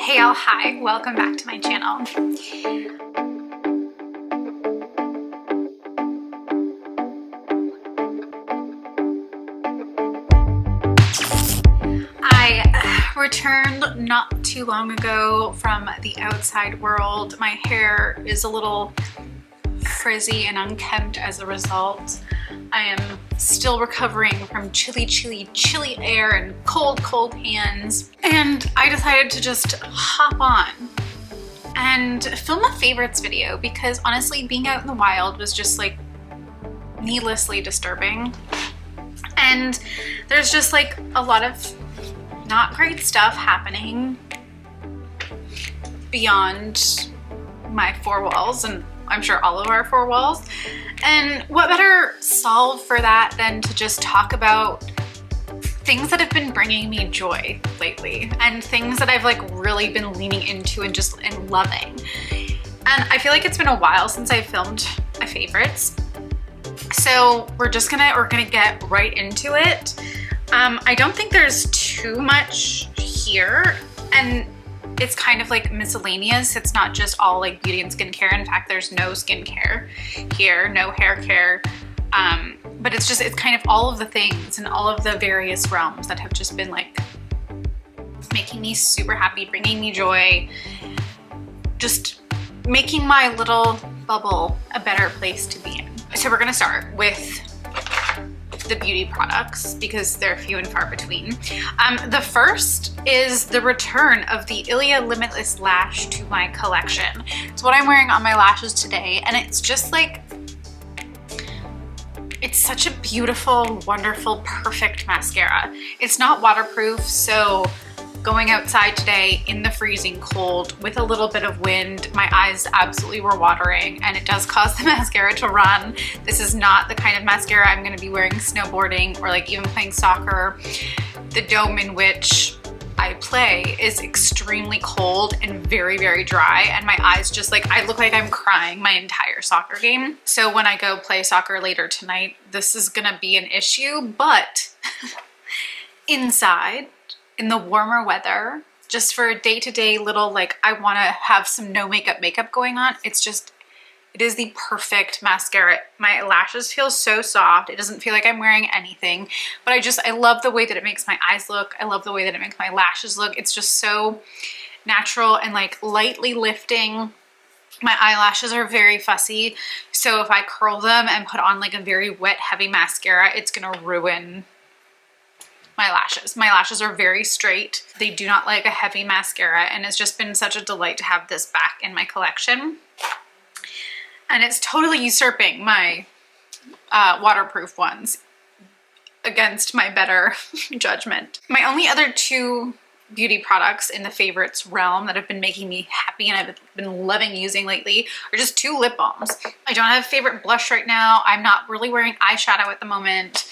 Hey all, hi, welcome back to my channel. I returned not too long ago from the outside world. My hair is a little frizzy and unkempt as a result. I am still recovering from chilly air and cold hands. And I decided to just hop on and film a favorites video because honestly, being out in the wild was just like needlessly disturbing. And there's just like a lot of not great stuff happening beyond my four walls, and I'm sure all of our four walls. And what better solve for that than to just talk about things that have been bringing me joy lately and things that I've like really been leaning into and just loving. And I feel like it's been a while since I filmed my favorites. So we're gonna get right into it. I don't think there's too much here, and it's kind of like miscellaneous. It's not just all like beauty and skincare. In fact, there's no skincare here, no hair care. But it's kind of all of the things and all of the various realms that have just been like making me super happy, bringing me joy, just making my little bubble a better place to be in. So we're gonna start with the beauty products because they're few and far between. The first is the return of the Ilia Limitless Lash to my collection. It's what I'm wearing on my lashes today, and it's just like, it's such a beautiful, wonderful, perfect mascara. It's not waterproof, so going outside today in the freezing cold with a little bit of wind, my eyes absolutely were watering, and it does cause the mascara to run. This is not the kind of mascara I'm going to be wearing snowboarding or like even playing soccer. The dome in which I play is extremely cold and very dry, and my eyes just like, I look like I'm crying my entire soccer game. So when I go play soccer later tonight, this is gonna be an issue, but inside, in the warmer weather, just for a day-to-day little, like, I want to have some no makeup going on, it is the perfect mascara. My lashes feel so soft. It doesn't feel like I'm wearing anything, but I love the way that it makes my eyes look. I love the way that it makes my lashes look. It's just so natural and like lightly lifting. My eyelashes are very fussy, so if I curl them and put on like a very wet, heavy mascara, it's gonna ruin my lashes. My lashes are very straight. They do not like a heavy mascara, and it's just been such a delight to have this back in my collection. And it's totally usurping my waterproof ones against my better judgment. My only other two beauty products in the favorites realm that have been making me happy and I've been loving using lately are just two lip balms. I don't have a favorite blush right now. I'm not really wearing eyeshadow at the moment.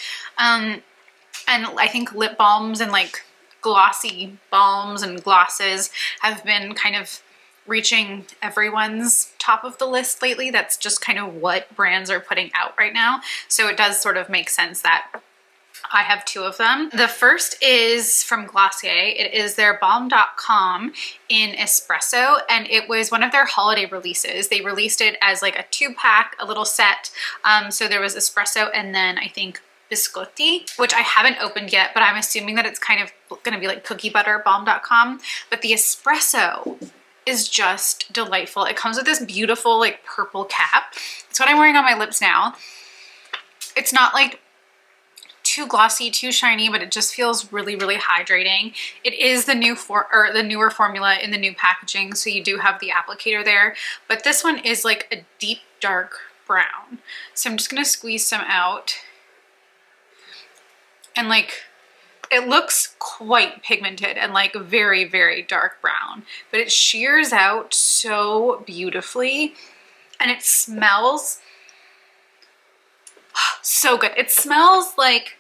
And I think lip balms and like glossy balms and glosses have been kind of reaching everyone's top of the list lately. That's just kind of what brands are putting out right now. So it does sort of make sense that I have two of them. The first is from Glossier. It is their Balm.com in Espresso, and it was one of their holiday releases. They released it as like a 2-pack, a little set. So there was Espresso and then I think biscotti, which I haven't opened yet, but I'm assuming that it's kind of gonna be like cookie butter Balm.com. But the Espresso is just delightful. It comes with this beautiful like purple cap. It's what I'm wearing on my lips now. It's not like too glossy, too shiny, but it just feels really hydrating. It is the newer formula in the new packaging, so you do have the applicator there, but this one is like a deep dark brown. So I'm just gonna squeeze some out. And like, it looks quite pigmented and like very dark brown, but it shears out so beautifully, and it smells so good. It smells like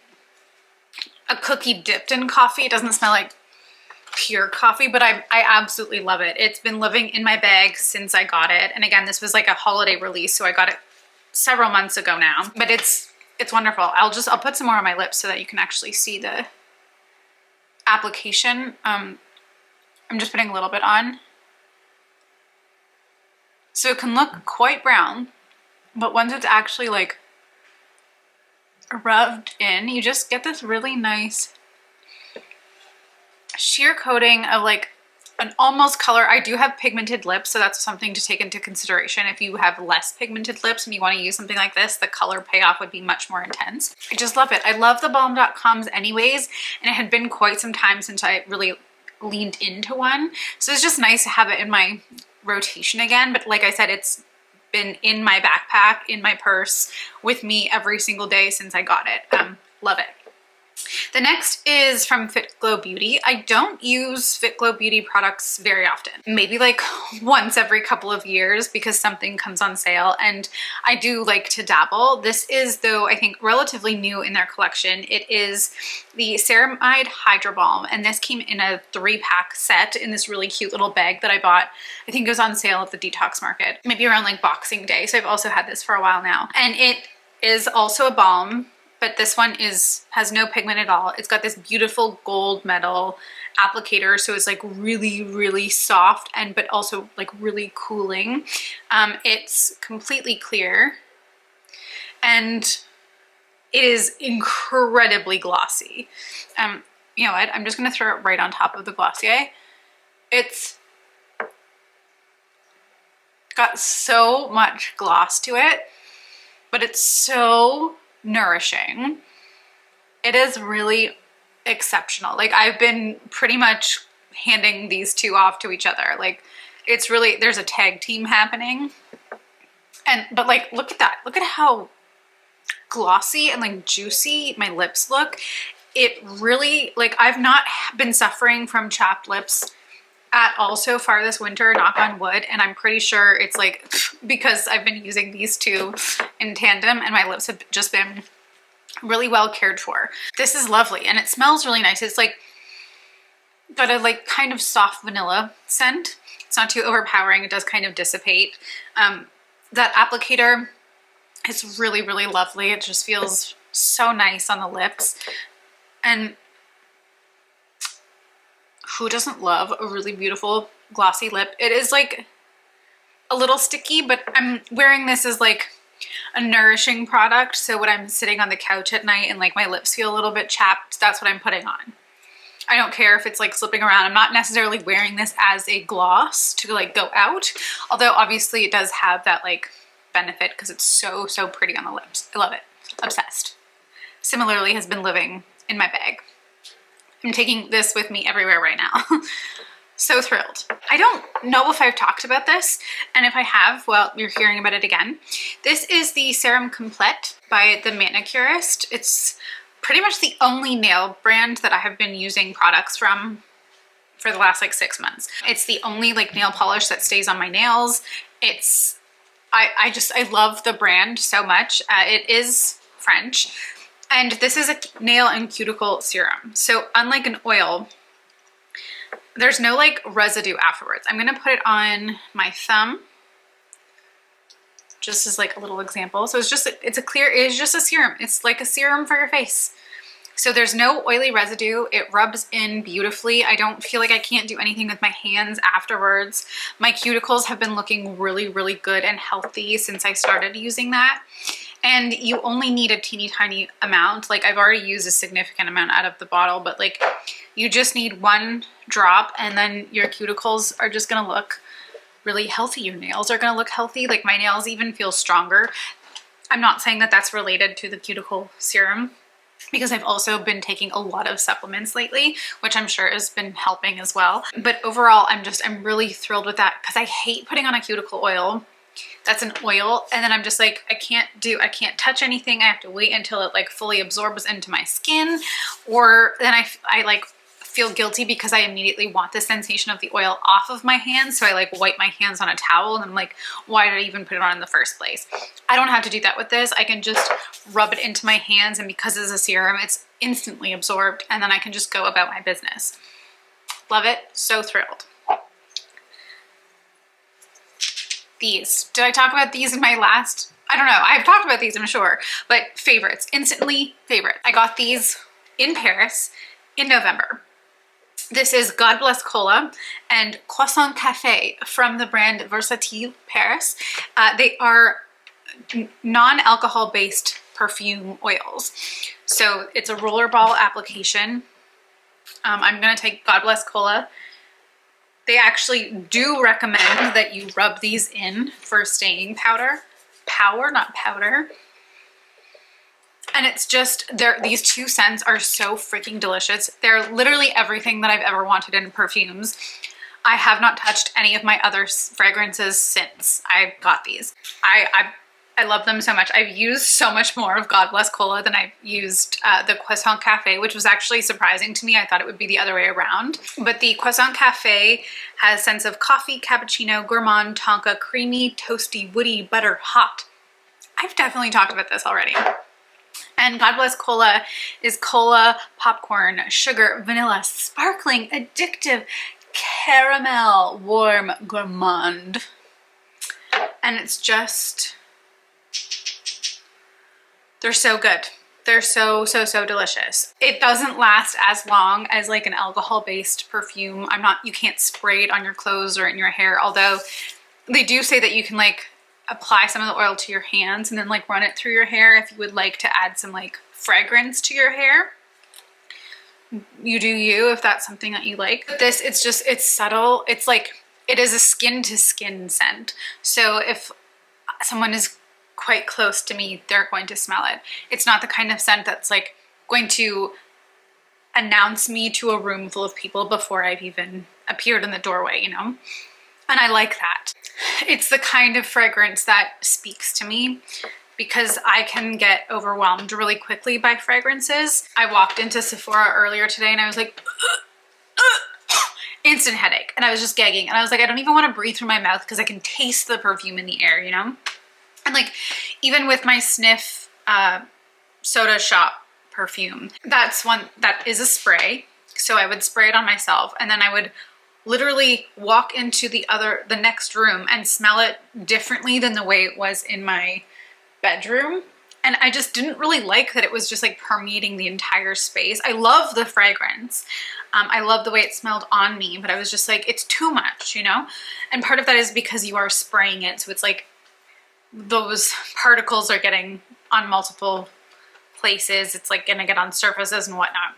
a cookie dipped in coffee. It doesn't smell like pure coffee, but I absolutely love it. It's been living in my bag since I got it. And again, this was like a holiday release, so I got it several months ago now, but it's wonderful. I'll put some more on my lips so that you can actually see the application. I'm just putting a little bit on. So it can look quite brown, but once it's actually like rubbed in, you just get this really nice sheer coating of like an almost color. I do have pigmented lips, so that's something to take into consideration. If you have less pigmented lips and you want to use something like this, the color payoff would be much more intense. I just love it. I love the Balm.coms anyways, and it had been quite some time since I really leaned into one. So it's just nice to have it in my rotation again. But like I said, it's been in my backpack, in my purse, with me every single day since I got it. Love it. The next is from Fit Glow Beauty. I don't use Fit Glow Beauty products very often, maybe like once every couple of years because something comes on sale, and I do like to dabble. This is, though, I think relatively new in their collection. It is the Ceramide Hydro Balm, and this came in a 3-pack set in this really cute little bag that I bought. I think it was on sale at the Detox Market, maybe around like Boxing Day. So I've also had this for a while now, and it is also a balm, but this one has no pigment at all. It's got this beautiful gold metal applicator, so it's like really, really soft and but also like really cooling. It's completely clear, and it is incredibly glossy. You know what? I'm just gonna throw it right on top of the Glossier. It's got so much gloss to it, but it's so nourishing. It is really exceptional. Like, I've been pretty much handing these two off to each other. Like, it's really, there's a tag team happening. But like, look at that. Look at how glossy and like juicy my lips look. It really, like, I've not been suffering from chapped lips at all so far this winter, knock on wood, and I'm pretty sure it's like because I've been using these two in tandem and my lips have just been really well cared for. This is lovely, and it smells really nice. It's like got a like kind of soft vanilla scent. It's not too overpowering. It does kind of dissipate. That applicator is really, really lovely. It just feels so nice on the lips. And who doesn't love a really beautiful glossy lip? It is like a little sticky, but I'm wearing this as like a nourishing product. So when I'm sitting on the couch at night and like my lips feel a little bit chapped, that's what I'm putting on. I don't care if it's like slipping around. I'm not necessarily wearing this as a gloss to like go out, although obviously it does have that like benefit because it's so, so pretty on the lips. I love it. Obsessed. Similarly has been living in my bag. I'm taking this with me everywhere right now. So thrilled. I don't know if I've talked about this, and if I have, well, you're hearing about it again. This is the Serum Complete by The Manicurist. It's pretty much the only nail brand that I have been using products from for the last like 6 months. It's the only like nail polish that stays on my nails. It's, I love the brand so much. It is French. And this is a nail and cuticle serum. So unlike an oil, there's no like residue afterwards. I'm gonna put it on my thumb just as like a little example. So it's just a serum. It's like a serum for your face. So there's no oily residue. It rubs in beautifully. I don't feel like I can't do anything with my hands afterwards. My cuticles have been looking really, really good and healthy since I started using that. And you only need a teeny tiny amount. Like, I've already used a significant amount out of the bottle, but like you just need 1 drop and then your cuticles are just gonna look really healthy. Your nails are gonna look healthy. Like, my nails even feel stronger. I'm not saying that that's related to the cuticle serum because I've also been taking a lot of supplements lately, which I'm sure has been helping as well. But overall, I'm really thrilled with that because I hate putting on a cuticle oil that's an oil, and then I'm just like, I can't touch anything. I have to wait until it like fully absorbs into my skin, or then I like feel guilty because I immediately want the sensation of the oil off of my hands, so I like wipe my hands on a towel, and I'm like, why did I even put it on in the first place? I don't have to do that with this. I can just rub it into my hands, and because it's a serum, it's instantly absorbed, and then I can just go about my business. Love it. So thrilled. These. Did I talk about these in my last? I don't know. I've talked about these, I'm sure, but favorites. Instantly favorite. I got these in Paris in November. This is God Bless Cola and Croissant Cafe from the brand Versatile Paris. They are non-alcohol based perfume oils. So it's a rollerball application. I'm gonna take God Bless Cola. They actually do recommend that you rub these in for staying powder. Power, not powder. And it's just, these two scents are so freaking delicious. They're literally everything that I've ever wanted in perfumes. I have not touched any of my other fragrances since I got these. I love them so much. I've used so much more of God Bless Cola than I've used the Croissant Cafe, which was actually surprising to me. I thought it would be the other way around. But the Croissant Cafe has scents of coffee, cappuccino, gourmand, tonka, creamy, toasty, woody, butter, hot. I've definitely talked about this already. And God Bless Cola is cola, popcorn, sugar, vanilla, sparkling, addictive, caramel, warm, gourmand. And it's just... they're so good. They're so delicious. It doesn't last as long as like an alcohol-based perfume. You can't spray it on your clothes or in your hair, although they do say that you can like apply some of the oil to your hands and then like run it through your hair if you would like to add some like fragrance to your hair. You do you if that's something that you like. But this, it's subtle. It's like, it is a skin to skin scent. So if someone is quite close to me, they're going to smell it. It's not the kind of scent that's like going to announce me to a room full of people before I've even appeared in the doorway, you know? And I like that. It's the kind of fragrance that speaks to me because I can get overwhelmed really quickly by fragrances. I walked into Sephora earlier today and I was like, instant headache. And I was just gagging. And I was like, I don't even want to breathe through my mouth because I can taste the perfume in the air, you know? And like, even with my Sniff Soda Shop perfume, that's one that is a spray. So I would spray it on myself and then I would literally walk into the next room and smell it differently than the way it was in my bedroom. And I just didn't really like that it was just like permeating the entire space. I love the fragrance. I love the way it smelled on me, but I was just like, it's too much, you know? And part of that is because you are spraying it. So it's like those particles are getting on multiple places. It's like gonna get on surfaces and whatnot.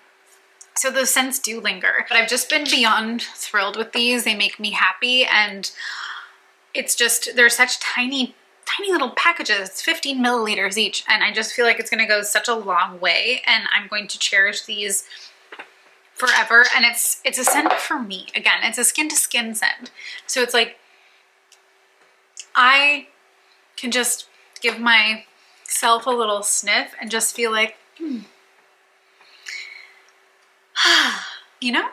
So those scents do linger, but I've just been beyond thrilled with these. They make me happy and it's just, they're such tiny little packages. It's 15 milliliters each. And I just feel like it's gonna go such a long way and I'm going to cherish these forever. And it's a scent for me. Again, it's a skin to skin scent. So it's like, I can just give myself a little sniff and just feel like, you know?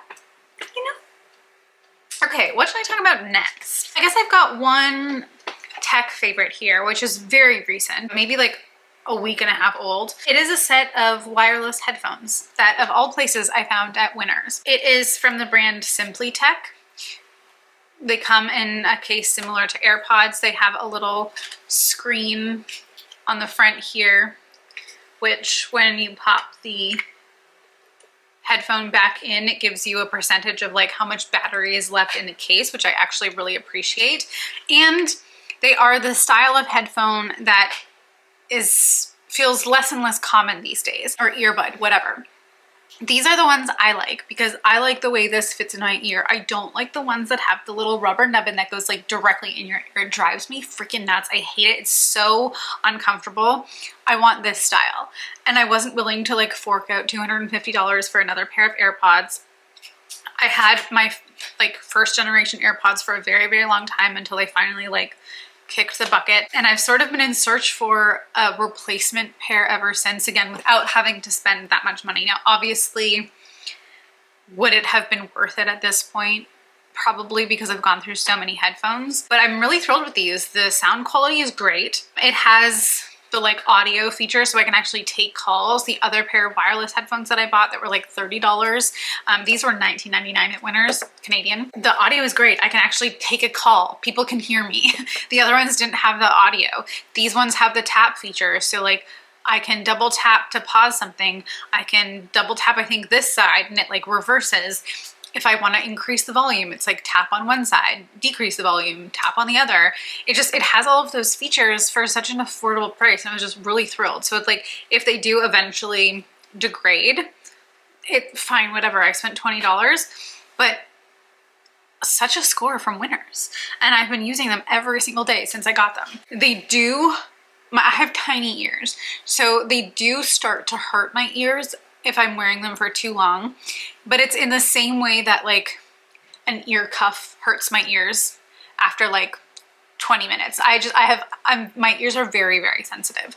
Okay, what should I talk about next? I guess I've got one tech favorite here, which is very recent, maybe like a week and a half old. It is a set of wireless headphones that of all places I found at Winners. It is from the brand Simply Tech. They come in a case similar to AirPods. They have a little screen on the front here, which when you pop the headphone back in, it gives you a percentage of like how much battery is left in the case, which I actually really appreciate. And they are the style of headphone that feels less and less common these days, or earbud, whatever. These are the ones I like because I like the way this fits in my ear. I don't like the ones that have the little rubber nubbin that goes like directly in your ear. It drives me freaking nuts. I hate it. It's so uncomfortable. I want this style. And I wasn't willing to like fork out $250 for another pair of AirPods. I had my like first generation AirPods for a very, very long time until they finally like kicked the bucket. And I've sort of been in search for a replacement pair ever since, again, without having to spend that much money. Now, obviously, would it have been worth it at this point? Probably, because I've gone through so many headphones, but I'm really thrilled with these. The sound quality is great. It has the like audio feature so I can actually take calls. The other pair of wireless headphones that I bought that were like $30, these were $19.99 at Winners, Canadian. The audio is great. I can actually take a call. People can hear me. The other ones didn't have the audio. These ones have the tap feature. So like I can double tap to pause something. I can double tap, I think, this side and it like reverses. if I want to increase the volume, it's like tap on one side, decrease the volume, tap on the other. It has all of those features for such an affordable price. And I was just really thrilled. So it's like, if they do eventually degrade, fine, whatever. I spent $20, but such a score from Winners. And I've been using them every single day since I got them. I have tiny ears, so they do start to hurt my ears if I'm wearing them for too long, but it's in the same way that like an ear cuff hurts my ears after like 20 minutes. My ears are very, very sensitive,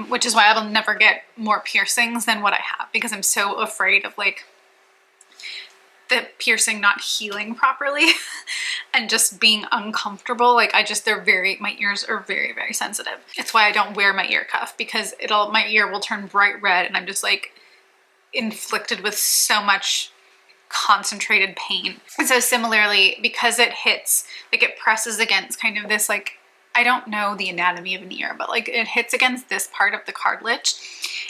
which is why I will never get more piercings than what I have, because I'm so afraid of like the piercing not healing properly and just being uncomfortable. Like my ears are very, very sensitive. It's why I don't wear my ear cuff, because my ear will turn bright red and I'm just like inflicted with so much concentrated pain. And so similarly, because it hits, like it presses against kind of this, like, I don't know the anatomy of an ear, but like it hits against this part of the cartilage,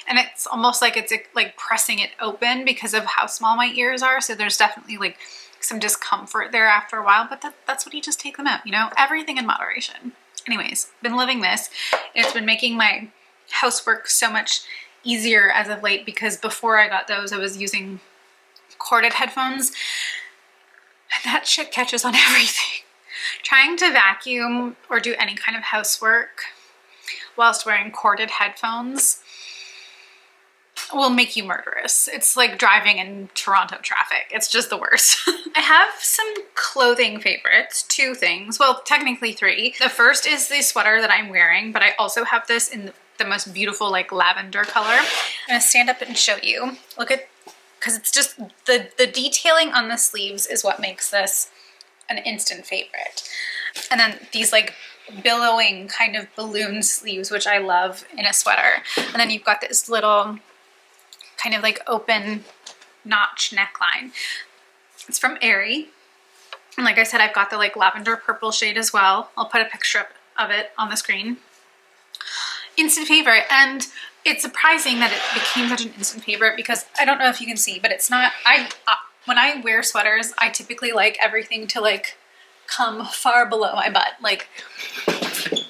and it's almost like it's like pressing it open because of how small my ears are. So there's definitely like some discomfort there after a while, but that's when you just take them out, you know, everything in moderation. Anyways, been loving this. It's been making my housework so much easier as of late, because before I got those, I was using corded headphones, and that shit catches on everything. Trying to vacuum or do any kind of housework whilst wearing corded headphones will make you murderous. It's like driving in Toronto traffic. It's just the worst. I have some clothing favorites, 2 things. Well, technically 3. The first is the sweater that I'm wearing, but I also have this in the most beautiful like lavender color. I'm gonna stand up and show you. Look at, because it's just the detailing on the sleeves is what makes this an instant favorite. And then these like billowing kind of balloon sleeves, which I love in a sweater. And then you've got this little kind of like open notch neckline. It's from Aerie. And like I said, I've got the like lavender purple shade as well. I'll put a picture of it on the screen. Instant favorite. And it's surprising that it became such an instant favorite, because I don't know if you can see, but it's not, when I wear sweaters, I typically like everything to like come far below my butt. Like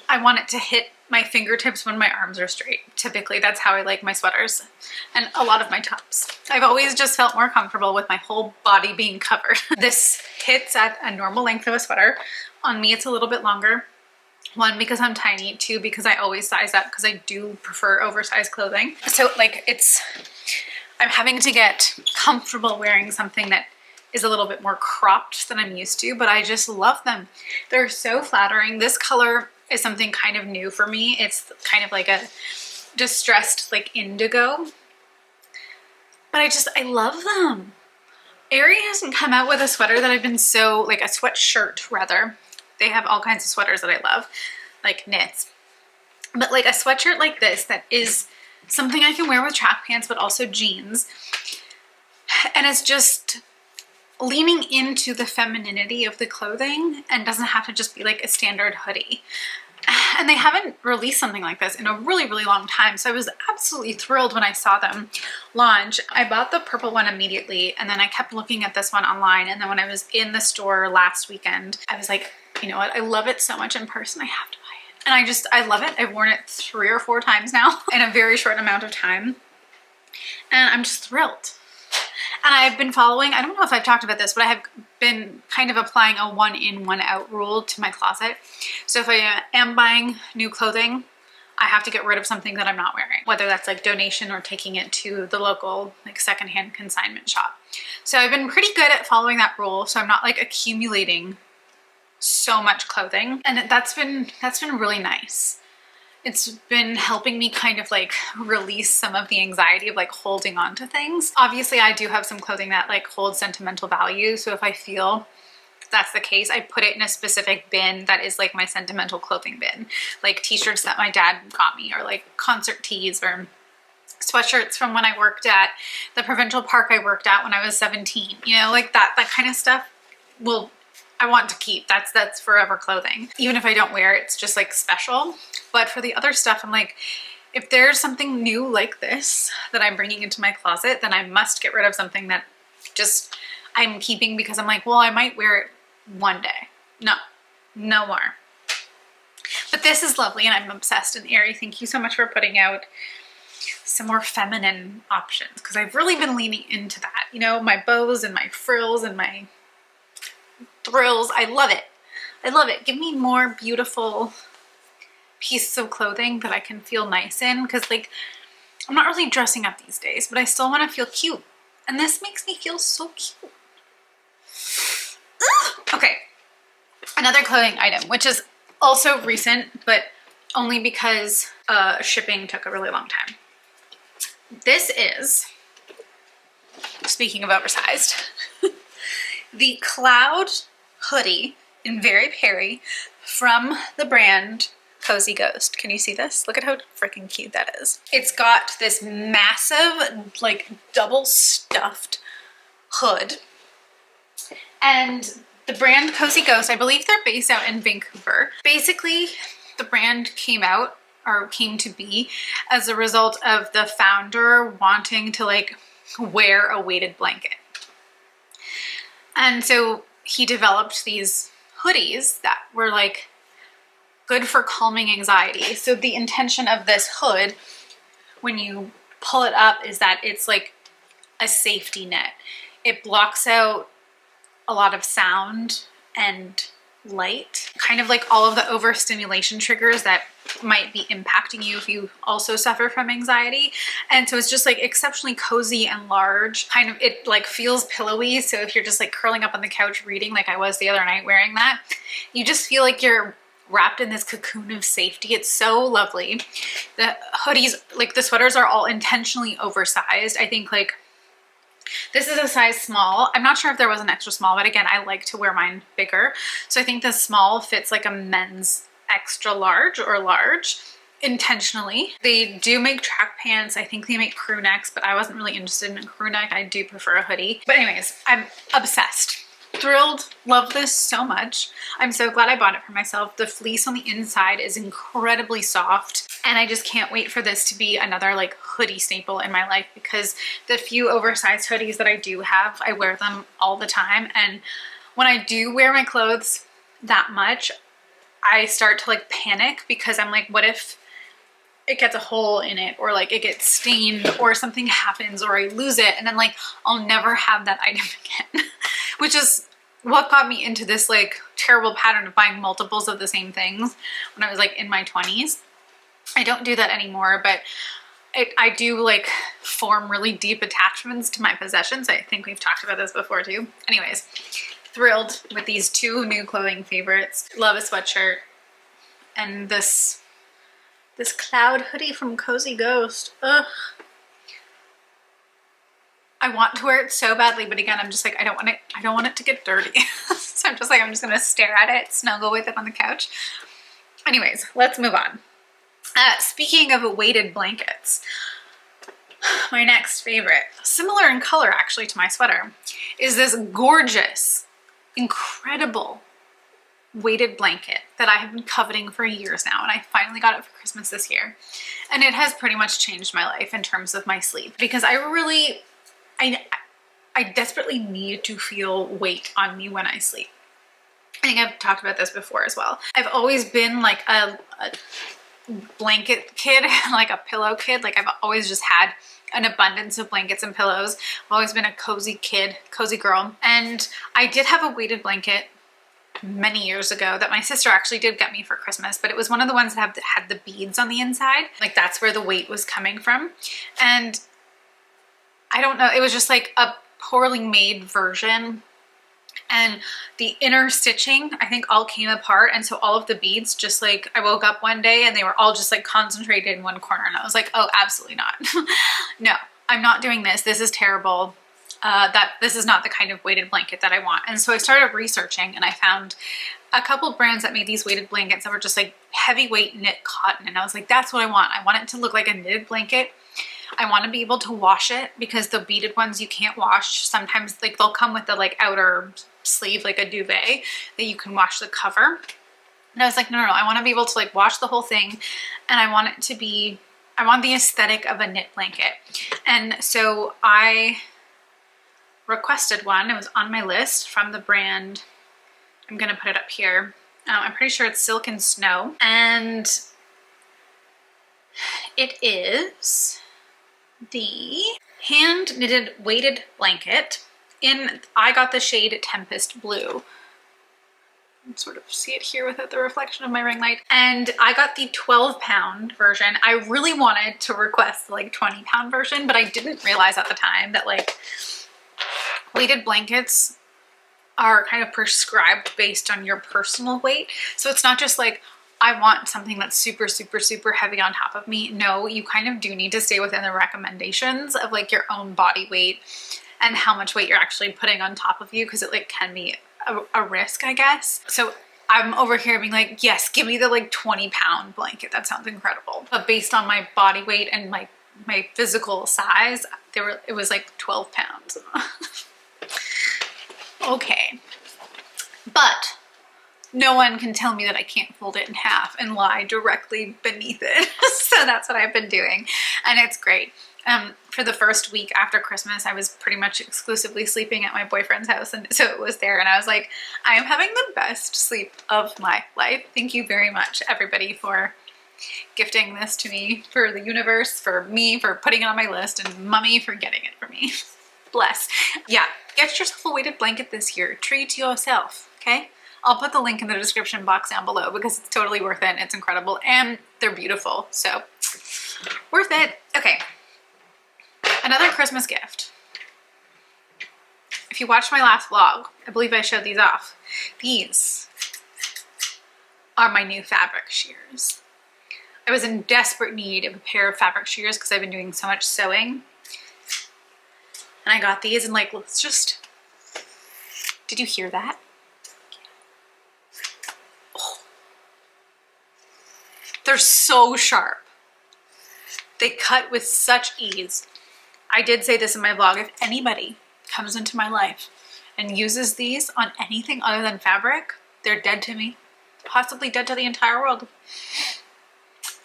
I want it to hit my fingertips when my arms are straight. Typically that's how I like my sweaters and a lot of my tops. I've always just felt more comfortable with my whole body being covered. This hits at a normal length of a sweater. On me it's a little bit longer. 1, because I'm tiny. 2, because I always size up because I do prefer oversized clothing. So like I'm having to get comfortable wearing something that is a little bit more cropped than I'm used to, but I just love them. They're so flattering. This color is something kind of new for me. It's kind of like a distressed like indigo, but I love them. Aerie hasn't come out with a sweater that I've been so, like a sweatshirt rather. They have all kinds of sweaters that I love, like knits, but like a sweatshirt like this that is something I can wear with track pants, but also jeans. And it's just leaning into the femininity of the clothing and doesn't have to just be like a standard hoodie. And they haven't released something like this in a really, really long time. So I was absolutely thrilled when I saw them launch. I bought the purple one immediately, and then I kept looking at this one online. And then when I was in the store last weekend, I was like, you know what? I love it so much in person. I have to buy it. And I love it. I've worn it 3 or 4 times now in a very short amount of time. And I'm just thrilled. And I've been following, I don't know if I've talked about this, but I have been kind of applying a 1 in, 1 out rule to my closet. So if I am buying new clothing, I have to get rid of something that I'm not wearing, whether that's like donation or taking it to the local like secondhand consignment shop. So I've been pretty good at following that rule. So I'm not like accumulating so much clothing, and that's been really nice. It's been helping me kind of like release some of the anxiety of like holding on to things. Obviously I do have some clothing that like holds sentimental value. So if I feel that's the case, I put it in a specific bin that is like my sentimental clothing bin, like t-shirts that my dad got me, or like concert tees, or sweatshirts from when I worked at the provincial park I worked at when I was 17, you know, like that kind of stuff I want to keep. That's forever clothing. Even if I don't wear it, it's just like special. But for the other stuff, I'm like, if there's something new like this that I'm bringing into my closet, then I must get rid of something that just I'm keeping because I'm like, well, I might wear it one day. No, no more. But this is lovely and I'm obsessed. And Aerie, thank you so much for putting out some more feminine options because I've really been leaning into that. You know, my bows and my frills and my thrills. I love it. I love it. Give me more beautiful pieces of clothing that I can feel nice in because like I'm not really dressing up these days, but I still want to feel cute. And this makes me feel so cute. Ugh. Okay. Another clothing item, which is also recent, but only because shipping took a really long time. This is, speaking of oversized, the Cloud hoodie in Very Perry from the brand Cozy Ghost. Can you see this? Look at how freaking cute that is. It's got this massive, like double stuffed hood. And the brand Cozy Ghost, I believe they're based out in Vancouver. Basically, the brand came to be as a result of the founder wanting to like wear a weighted blanket. And so he developed these hoodies that were like good for calming anxiety. So the intention of this hood, when you pull it up, is that it's like a safety net. It blocks out a lot of sound and light, kind of like all of the overstimulation triggers that might be impacting you if you also suffer from anxiety. And so it's just like exceptionally cozy and large. Kind of, it like feels pillowy. So if you're just like curling up on the couch reading like I was the other night wearing that, you just feel like you're wrapped in this cocoon of safety. It's so lovely. The hoodies, like the sweaters, are all intentionally oversized. I think like this is a size small. I'm not sure if there was an extra small, but again, I like to wear mine bigger. So I think the small fits like a men's extra large or large intentionally. They do make track pants. I think they make crew necks, but I wasn't really interested in a crew neck. I do prefer a hoodie. But anyways, I'm obsessed. Thrilled, love this so much. I'm so glad I bought it for myself. The fleece on the inside is incredibly soft and I just can't wait for this to be another like hoodie staple in my life because the few oversized hoodies that I do have, I wear them all the time. And when I do wear my clothes that much, I start to like panic because I'm like, what if it gets a hole in it or like it gets stained or something happens or I lose it and then like I'll never have that item again. Which is what got me into this like terrible pattern of buying multiples of the same things when I was like in my 20s. I don't do that anymore, but I do like form really deep attachments to my possessions. I think we've talked about this before too. Anyways, thrilled with these two new clothing favorites. Love a sweatshirt and this cloud hoodie from Cozy Ghost. Ugh. I want to wear it so badly, but again, I'm just like, I don't want it to get dirty. So I'm just gonna stare at it, snuggle with it on the couch. Anyways, let's move on. Speaking of weighted blankets, my next favorite, similar in color actually to my sweater, is this gorgeous, incredible weighted blanket that I have been coveting for years now, and I finally got it for Christmas this year. And it has pretty much changed my life in terms of my sleep because I desperately need to feel weight on me when I sleep. I think I've talked about this before as well. I've always been like a blanket kid, like a pillow kid. Like I've always just had an abundance of blankets and pillows. I've always been a cozy kid, cozy girl. And I did have a weighted blanket many years ago that my sister actually did get me for Christmas, but it was one of the ones that had the beads on the inside. Like that's where the weight was coming from. And I don't know, it was just like a poorly made version. And the inner stitching, I think, all came apart. And so all of the beads just like, I woke up one day and they were all just like concentrated in one corner. And I was like, oh, absolutely not. No, I'm not doing this. This is terrible. This is not the kind of weighted blanket that I want. And so I started researching and I found a couple brands that made these weighted blankets that were just like heavyweight knit cotton. And I was like, that's what I want. I want it to look like a knitted blanket. I want to be able to wash it because the beaded ones you can't wash. Sometimes like they'll come with the like outer sleeve, like a duvet that you can wash the cover. And I was like, no, I want to be able to like wash the whole thing. And I want it to be, I want the aesthetic of a knit blanket. And so I requested one. It was on my list from the brand. I'm gonna put it up here. I'm pretty sure it's Silk and Snow, and it is the hand knitted weighted blanket I got the shade Tempest Blue. You can sort of see it here without the reflection of my ring light. And I got the 12-pound version. I really wanted to request the like 20-pound version, but I didn't realize at the time that like weighted blankets are kind of prescribed based on your personal weight. So it's not just like, I want something that's super, super, super heavy on top of me. No, you kind of do need to stay within the recommendations of like your own body weight and how much weight you're actually putting on top of you, because it like can be a risk, I guess. So I'm over here being like, yes, give me the like 20-pound blanket. That sounds incredible. But based on my body weight and my physical size, it was like 12 pounds. Okay. But no one can tell me that I can't fold it in half and lie directly beneath it. So that's what I've been doing, and it's great. For the first week after Christmas, I was pretty much exclusively sleeping at my boyfriend's house, and so it was there, and I was like, I am having the best sleep of my life. Thank you very much, everybody, for gifting this to me, for the universe, for me, for putting it on my list, and Mummy for getting it for me. Bless. Yeah, get yourself a weighted blanket this year. Treat yourself, okay? I'll put the link in the description box down below because it's totally worth it. It's incredible and they're beautiful, so worth it. Okay, another Christmas gift. If you watched my last vlog, I believe I showed these off. These are my new fabric shears. I was in desperate need of a pair of fabric shears because I've been doing so much sewing. And I got these and like, let's just, did you hear that? Oh. They're so sharp. They cut with such ease. I did say this in my vlog, if anybody comes into my life and uses these on anything other than fabric, they're dead to me. Possibly dead to the entire world.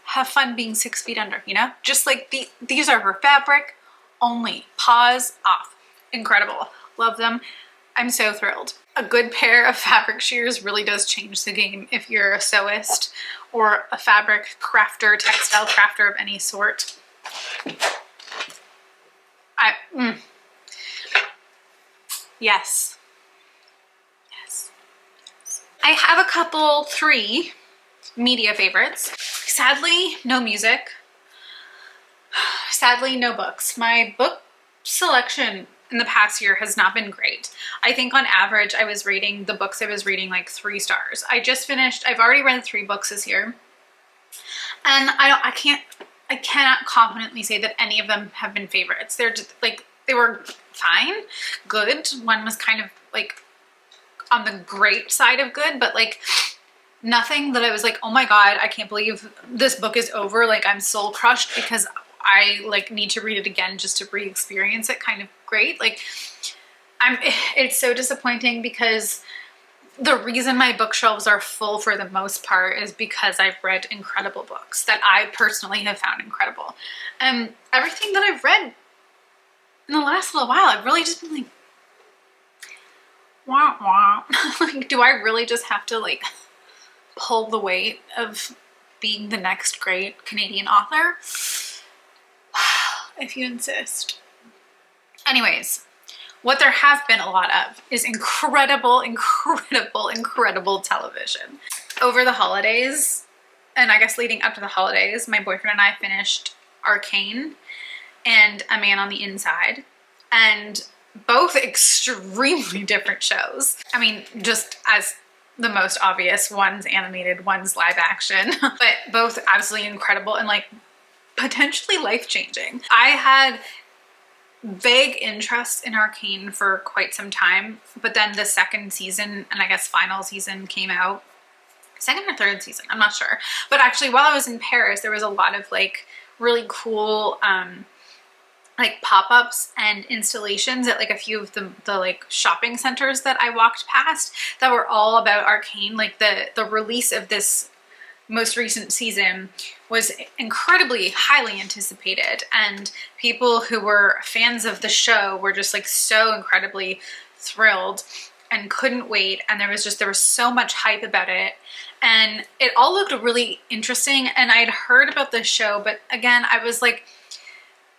Have fun being 6 feet under, you know? Just like these are for fabric only. Pause off. Incredible. Love them. I'm so thrilled. A good pair of fabric shears really does change the game if you're a sewist or a fabric crafter, textile crafter of any sort. Yes. Yes. I have a couple, 3 media favorites. Sadly, no music. Sadly, no books. My book selection in the past year has not been great. I think on average, I was rating the books I was reading like 3 stars. I've already read 3 books this year. And I cannot confidently say that any of them have been favorites. They're just like, they were fine, good. One was kind of like on the great side of good, but like nothing that I was like, oh my God, I can't believe this book is over. Like I'm soul crushed because I like need to read it again just to re-experience it kind of great. Like it's so disappointing because the reason my bookshelves are full for the most part is because I've read incredible books that I personally have found incredible. Everything that I've read in the last little while, I've really just been like, wah, wah. Like, do I really just have to like pull the weight of being the next great Canadian author? If you insist. Anyways, what there have been a lot of is incredible, incredible, incredible television. Over the holidays, and I guess leading up to the holidays, my boyfriend and I finished Arcane and A Man on the Inside, and both extremely different shows. I mean, just as the most obvious, one's animated, one's live action, but both absolutely incredible and like potentially life-changing. I had vague interest in Arcane for quite some time, but then the second season, and I guess final season, came out. Second or third season, I'm not sure. But actually, while I was in Paris, there was a lot of like really cool like pop-ups and installations at like a few of the like shopping centers that I walked past that were all about Arcane. Like the release of this most recent season was incredibly highly anticipated, and people who were fans of the show were just like so incredibly thrilled and couldn't wait. And there was so much hype about it, and it all looked really interesting. And I had heard about this show, but again, I was like,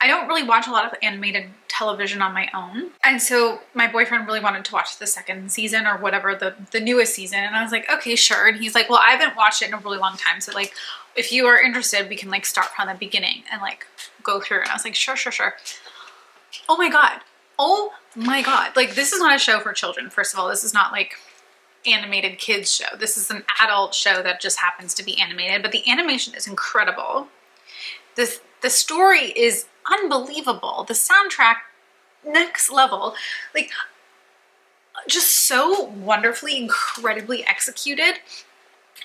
I don't really watch a lot of animated television on my own. And so my boyfriend really wanted to watch the second season or whatever, the newest season. And I was like, okay, sure. And he's like, well, I haven't watched it in a really long time. So like, if you are interested, we can like start from the beginning and like go through. And I was like, sure, sure, sure. Oh my God. Oh my God. Like, this is not a show for children. First of all, this is not like animated kids show. This is an adult show that just happens to be animated, but the animation is incredible. The story is unbelievable. The soundtrack, next level. Like, just so wonderfully, incredibly executed.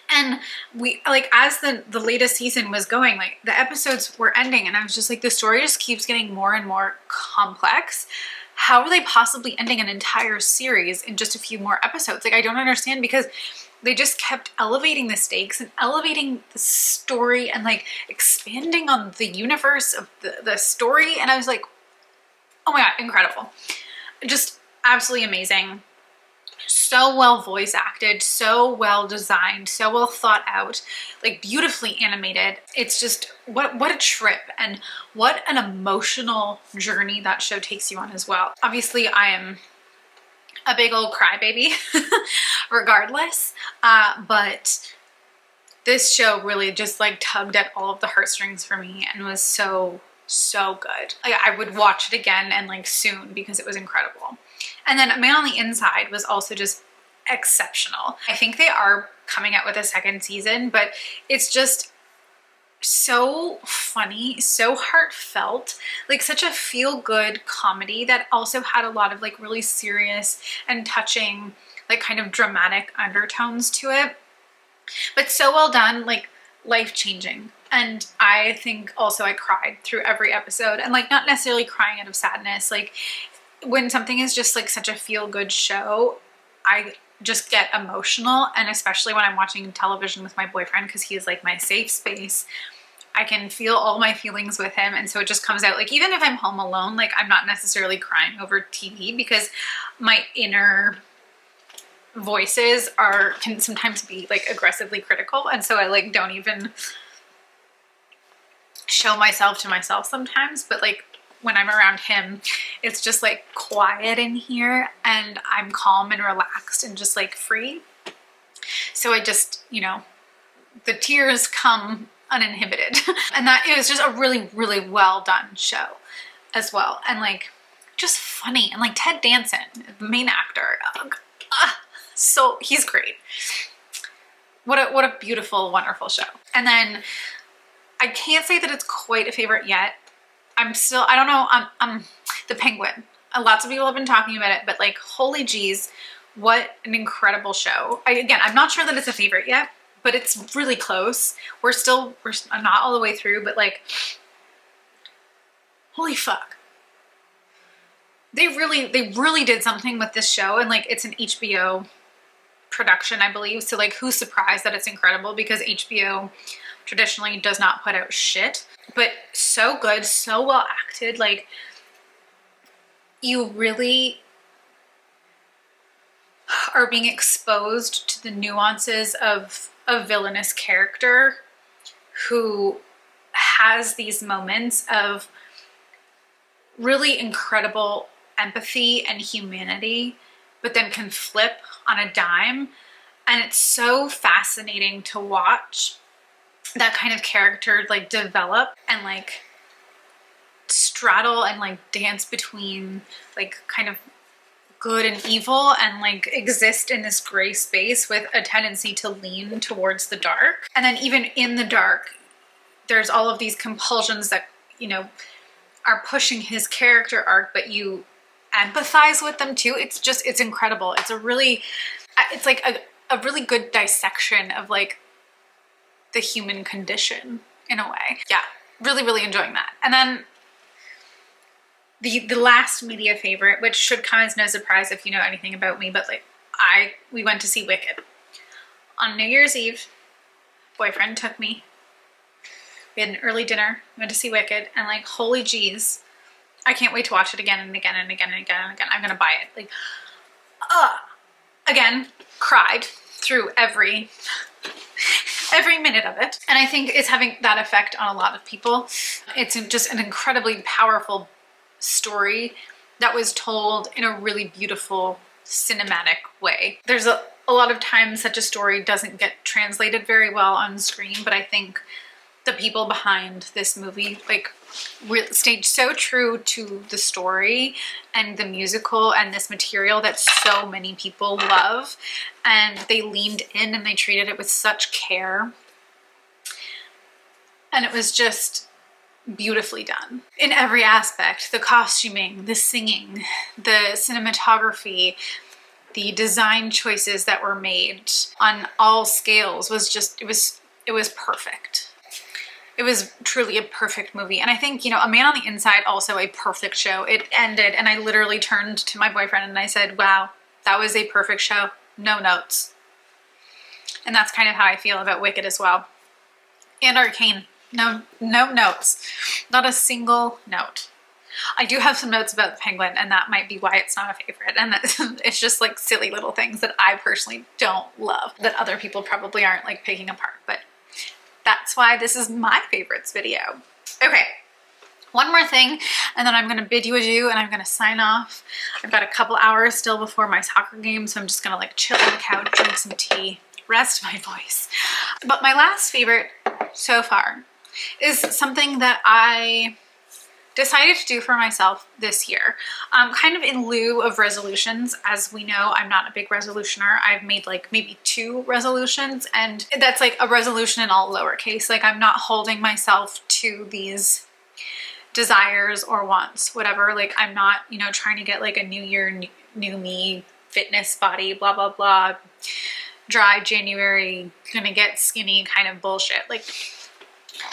And we, like, as the latest season was going, like, the episodes were ending, and I was just like, the story just keeps getting more and more complex. How are they possibly ending an entire series in just a few more episodes? Like, I don't understand, because they just kept elevating the stakes and elevating the story and like expanding on the universe of the story. And I was like, oh my God, incredible. Just absolutely amazing. So well voice acted, so well designed, so well thought out, like beautifully animated. It's just, what a trip, and what an emotional journey that show takes you on as well. Obviously, I am a big old crybaby regardless, but this show really just like tugged at all of the heartstrings for me and was so good. Like, I would watch it again, and like soon, because it was incredible. And then Man on the Inside was also just exceptional. I think they are coming out with a second season, but it's just so funny, so heartfelt, like such a feel-good comedy that also had a lot of like really serious and touching, like kind of dramatic undertones to it, but so well done, like life-changing. And I think also I cried through every episode, and like not necessarily crying out of sadness. Like, when something is just like such a feel-good show, I just get emotional, and especially when I'm watching television with my boyfriend, because he is like my safe space. I can feel all my feelings with him, and so it just comes out. Like, even if I'm home alone, like I'm not necessarily crying over TV, because my inner voices can sometimes be like aggressively critical, and so I like don't even show myself to myself sometimes. But like, when I'm around him, it's just like quiet in here, and I'm calm and relaxed and just like free. So I just, you know, the tears come uninhibited. And that it was just a really, really well done show as well. And like, just funny. And like Ted Danson, the main actor, so he's great. What a beautiful, wonderful show. And then I can't say that it's quite a favorite yet. I don't know, I'm The Penguin. Lots of people have been talking about it, but like, holy geez, what an incredible show. Again, I'm not sure that it's a favorite yet, but it's really close. We're not all the way through, but like, holy fuck. They really did something with this show, and like, it's an HBO production, I believe. So like, who's surprised that it's incredible, because HBO traditionally does not put out shit. But so good, so well acted. Like, you really are being exposed to the nuances of a villainous character who has these moments of really incredible empathy and humanity, but then can flip on a dime. And it's so fascinating to watch that kind of character like develop and like straddle and like dance between like kind of good and evil, and like exist in this gray space with a tendency to lean towards the dark. And then even in the dark, there's all of these compulsions that, you know, are pushing his character arc, but you empathize with them too. It's incredible. It's like a really good dissection of like the human condition in a way. Yeah, really, really enjoying that. And then the last media favorite, which should come as no surprise if you know anything about me, but like we went to see Wicked on New Year's Eve boyfriend took me. We had an early dinner, went to see Wicked, and like, holy jeez, I can't wait to watch it again and again and again and again and again. I'm gonna buy it. Like, again, cried through every minute of it. And I think it's having that effect on a lot of people. It's just an incredibly powerful story that was told in a really beautiful cinematic way. There's a lot of times such a story doesn't get translated very well on screen, but I think the people behind this movie like stayed so true to the story and the musical and this material that so many people love, and they leaned in and they treated it with such care, and it was just beautifully done in every aspect. The costuming, the singing, the cinematography, the design choices that were made on all scales was just, it was perfect. It was truly a perfect movie. And I think, you know, A Man on the Inside, also a perfect show. It ended and I literally turned to my boyfriend and I said, wow, that was a perfect show. No notes. And that's kind of how I feel about Wicked as well. And Arcane. No notes. Not a single note. I do have some notes about the penguin, and that might be why it's not a favorite. And it's just like silly little things that I personally don't love, that other people probably aren't like picking apart. But that's why this is my favorites video. Okay, one more thing, and then I'm gonna bid you adieu and I'm gonna sign off. I've got a couple hours still before my soccer game, so I'm just gonna like chill on the couch, drink some tea, rest my voice. But my last favorite so far is something that I decided to do for myself this year, kind of in lieu of resolutions. As we know, I'm not a big resolutioner. I've made like maybe 2 resolutions, and that's like a resolution in all lowercase. Like, I'm not holding myself to these desires or wants, whatever. Like, I'm not, you know, trying to get like a new year, new me, fitness body, blah, blah, blah, dry January, gonna get skinny kind of bullshit. Like,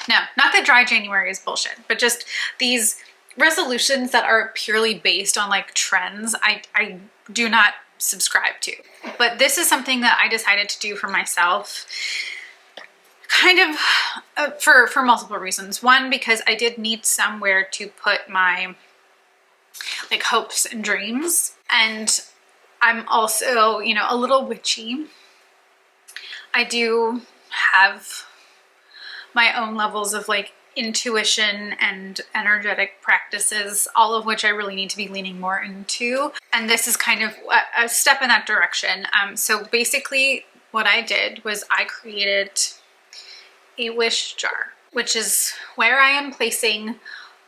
no, not that dry January is bullshit, but just these resolutions that are purely based on like trends, I do not subscribe to. But this is something that I decided to do for myself, kind of for multiple reasons. One, because I did need somewhere to put my like hopes and dreams. And I'm also, you know, a little witchy. I do have my own levels of like intuition and energetic practices, all of which I really need to be leaning more into. And this is kind of a step in that direction. So basically what I did was I created a wish jar, which is where I am placing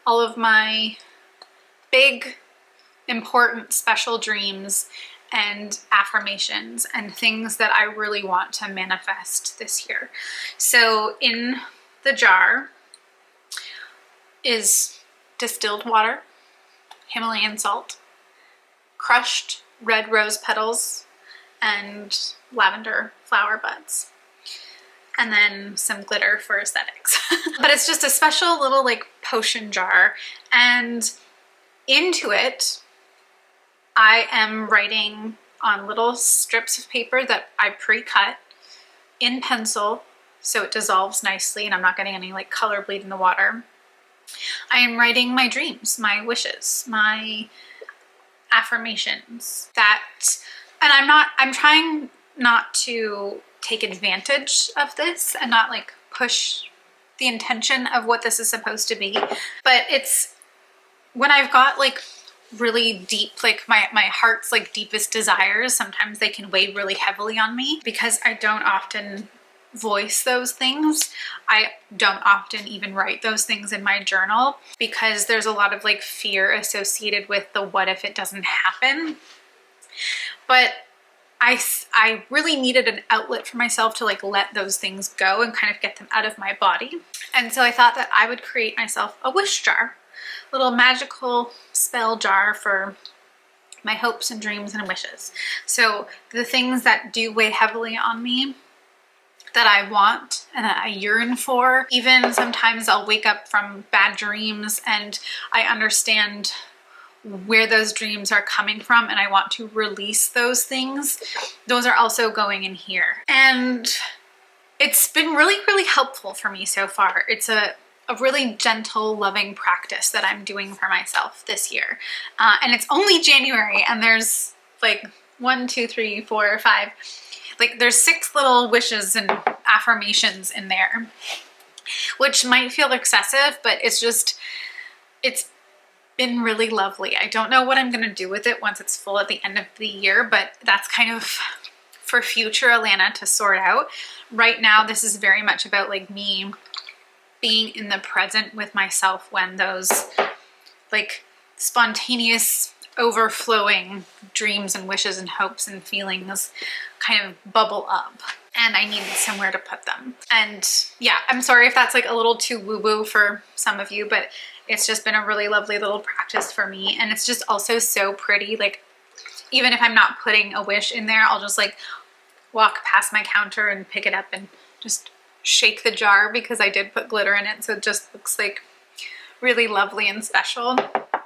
all of my big, important, special dreams and affirmations and things that I really want to manifest this year. So in the jar is distilled water, Himalayan salt, crushed red rose petals, and lavender flower buds, and then some glitter for aesthetics. But it's just a special little like potion jar, and into it I am writing on little strips of paper that I pre-cut in pencil so it dissolves nicely and I'm not getting any like color bleed in the water. I am writing my dreams, my wishes, my affirmations, and I'm trying not to take advantage of this and not like push the intention of what this is supposed to be. But it's when I've got like really deep, like my heart's like deepest desires, sometimes they can weigh really heavily on me because I don't often voice those things. I don't often even write those things in my journal because there's a lot of like fear associated with the what if it doesn't happen. But I really needed an outlet for myself to like let those things go and kind of get them out of my body. And so I thought that I would create myself a wish jar, little magical spell jar for my hopes and dreams and wishes. So the things that do weigh heavily on me, that I want and that I yearn for. Even sometimes I'll wake up from bad dreams and I understand where those dreams are coming from and I want to release those things. Those are also going in here. And it's been really, really helpful for me so far. It's a really gentle, loving practice that I'm doing for myself this year. And it's only January, and there's like 1, 2, 3, 4, 5, like there's 6 little wishes and affirmations in there, which might feel excessive, but it's been really lovely. I don't know what I'm gonna do with it once it's full at the end of the year, but that's kind of for future Alanna to sort out. Right now, this is very much about like me being in the present with myself when those like spontaneous, overflowing dreams and wishes and hopes and feelings kind of bubble up, and I needed somewhere to put them. And yeah, I'm sorry if that's like a little too woo-woo for some of you, but it's just been a really lovely little practice for me. And it's just also so pretty. Like, even if I'm not putting a wish in there, I'll just like walk past my counter and pick it up and just shake the jar, because I did put glitter in it, so it just looks like really lovely and special.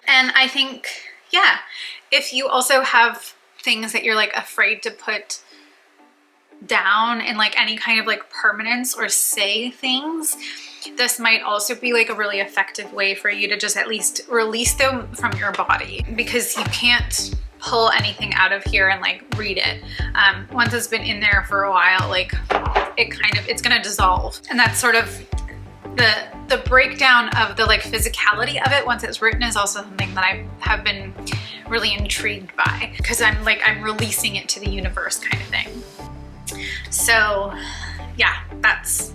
And I think, yeah, if you also have things that you're like afraid to put down in like any kind of like permanence or say things, this might also be like a really effective way for you to just at least release them from your body, because you can't pull anything out of here and like read it. Once it's been in there for a while, like it's gonna dissolve. And that's sort of the breakdown of the like physicality of it once it's written is also something that I have been really intrigued by, because I'm releasing it to the universe kind of thing. So yeah, that's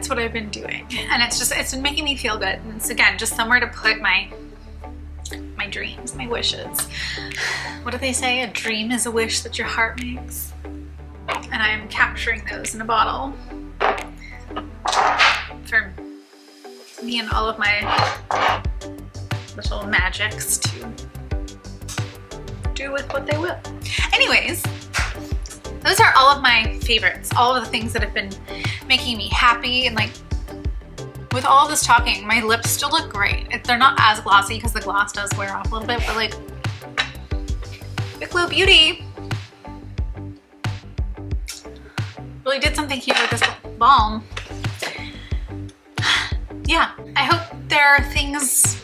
what I've been doing, and it's been making me feel good. And it's again just somewhere to put my dreams, my wishes. What do they say? A dream is a wish that your heart makes. And I'm capturing those in a bottle for me and all of my little magics to do with what they will. Anyways, those are all of my favorites, all of the things that have been making me happy. And like, with all this talking, my lips still look great. They're not as glossy because the gloss does wear off a little bit, but like, Big Glow Beauty really did something here with this balm. Yeah, I hope there are things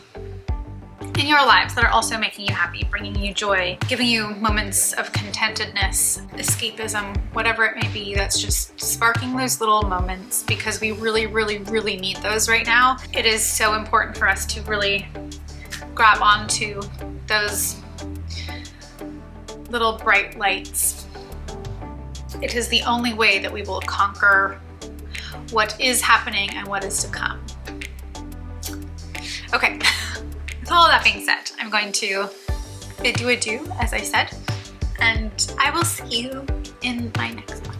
in your lives that are also making you happy, bringing you joy, giving you moments of contentedness, escapism, whatever it may be, that's just sparking those little moments, because we really, really, really need those right now. It is so important for us to really grab onto those little bright lights. It is the only way that we will conquer what is happening and what is to come. Okay. With all of that being said, I'm going to bid you adieu, as I said, and I will see you in my next one.